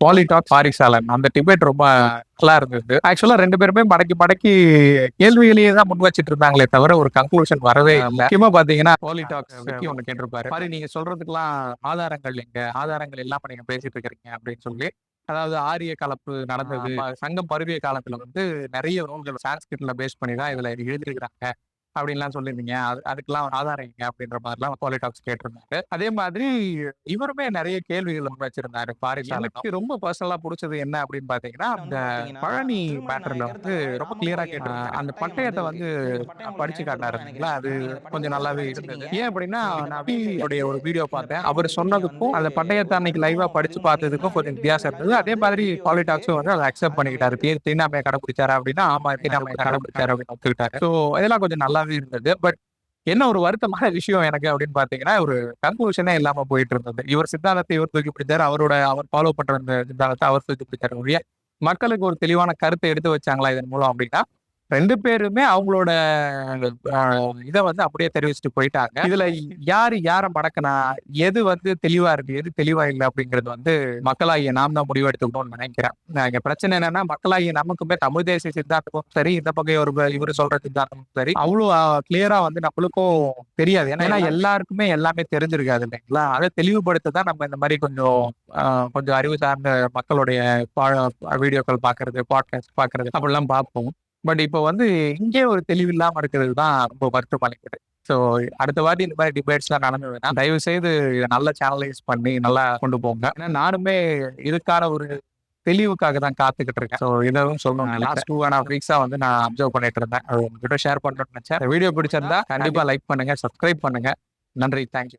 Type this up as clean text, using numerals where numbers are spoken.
பாலிடாக் பாரிசாலன் அந்த டிபேட் ரொம்ப நல்லா இருந்தது. ஆக்சுவலா 2 பேருமே மடக்கி மடக்கி கேள்விகளையே தான் முன் வச்சுட்டு இருந்தாங்களே தவிர ஒரு கன்க்ளூஷன் வரவே இல்ல. முக்கியமா பாத்தீங்கன்னா பாலிடாக்ஸ் விக்கி ஒண்ணு கேட்டிருப்பாரு. பாரு நீங்க சொல்றதுக்கெல்லாம் ஆதாரங்கள் எங்க? ஆதாரங்கள் இல்லாம நீங்க பேசிட்டு இருக்கிறீங்க அப்படின்னு சொல்லி. அதாவது ஆரிய கலப்பு நடந்தது. சங்கம் பருவிய காலத்துல வந்து நெறைய நூல்கள் சான்ஸ்கிரிட்ல பேஸ் பண்ணி தான் இதுல எழுதியிருக்கிறாங்க. அப்படின்லாம் சொல்லியிருந்தீங்க. அதுக்கெல்லாம் ஆதாரம் எங்க? அப்படின்ற மாதிரிலாம் பாலிடாக்ஸ் கேட்டிருந்தாரு. அதே மாதிரி இவருமே நெறைய கேள்விகள் முன் வச்சிருந்தாரு பாரிசாலன். எனக்கு ரொம்ப பர்சனலா புடிச்சது என்ன அப்படின்னு பாத்தீங்கன்னா, அந்த பழனி மேட்டர்ல வந்து ரொம்ப கிளியரா கேட்டிருந்தாரு. அந்த பட்டயத்த வந்து படிச்சு காட்டினாரு இல்லைங்களா? அது கொஞ்சம் நல்லாவே இருந்தது. ஏன் அப்படின்னா, நான் உடைய ஒரு வீடியோ பார்த்தேன். அவர் சொன்னதுக்கும், அந்த பட்டயத்த அன்னைக்கு லைவா படிச்சு பார்த்ததுக்கும் கொஞ்சம் வித்தியாசம் இருந்தது. அதே மாதிரி பாலிடாக்ஸும் வந்து அத அக்செப்ட் பண்ணிக்கிட்டாரு. தீண்டாமைய கடைபிடிச்சாரா அப்படின்னா, ஆமா தீண்டாமைய கடைபிடிச்சாரு அப்படின்னு ஒத்துக்கிட்டாரு. ஸோ இதெல்லாம் கொஞ்சம் நல்லாவே இருந்தது. பட் என்ன ஒரு வருத்தமான விஷயம் எனக்கு அப்படின்னு பார்த்தீங்கன்னா, ஒரு கன்க்ளூஷனே இல்லாம போயிட்டு இருந்தது. இவர் சித்தாந்தத்தை இவர் தூக்கி பிடிச்சாரு. அவர் ஃபாலோ பண்ற அந்த சித்தாந்தத்தை அவர் தூக்கி பிடிச்சாரு ஒழிய, மக்களுக்கு ஒரு தெளிவான கருத்த எடுத்து வச்சாங்களா இதன் மூலம் அப்படின்னா, 2 பேருமே அவங்களோட அ இத வந்து அப்படியே தெரிவிச்சுட்டு போயிட்டாங்க. இதுல யாரு யார மடக்குனா, எது வந்து தெளிவா இருக்கு, எது தெளிவா இல்ல அப்படிங்கிறது வந்து மக்களாகிய நாம் தான் முடிவு எடுத்துக்கணும்னு நினைக்கிறேன். இங்க பிரச்சனை என்னன்னா, மக்களாகிய நமக்குமே தமிழ் தேசிய சித்தாந்தமும் சரி, இந்த பக்கம் இவரு சொல்ற சித்தாந்தமும் சரி, அவ்வளோ கிளியரா வந்து நம்மளுக்கும் தெரியாது. ஏன்னா எல்லாருக்குமே எல்லாமே தெரிஞ்சிருக்காது இல்லைங்களா? அத தெளிவுபடுத்த தான் நம்ம இந்த மாரி கொஞ்சம் அறிவு சார்ந்த மக்களுடைய பா வீடியோக்கள் பார்க்கறது, பாட்காஸ்ட் பார்க்கறது அப்படிலாம் பார்ப்போம். பட் இப்ப வந்து இங்கே ஒரு தெளிவு இல்லாம இருக்கிறது தான் ரொம்ப வருத்தம் அளிக்குது. ஸோ அடுத்த வாட்டி இந்த மாதிரி டிபேட்ஸ்லாம் நடந்ததுன்னா, தயவு செய்து இத நல்லா சேனலைஸ் பண்ணி நல்லா கொண்டு போங்க. ஏன்னா நானுமே இதுக்கான ஒரு தெளிவுக்காக தான் காத்துக்கிட்டு இருக்கேன். ஸோ இதவும் சொல்லணும். லாஸ்ட் 2 1/2 வீக்ஸா வந்து நான் அப்சர்வ் பண்ணிட்டு இருந்தேன். அது உங்ககிட்ட ஷேர் பண்ணணும்னு நினைச்சேன். வீடியோ பிடிச்சிருந்தா கண்டிப்பா லைக் பண்ணுங்க, சப்ஸ்கிரைப் பண்ணுங்க. நன்றி. தேங்க்யூ.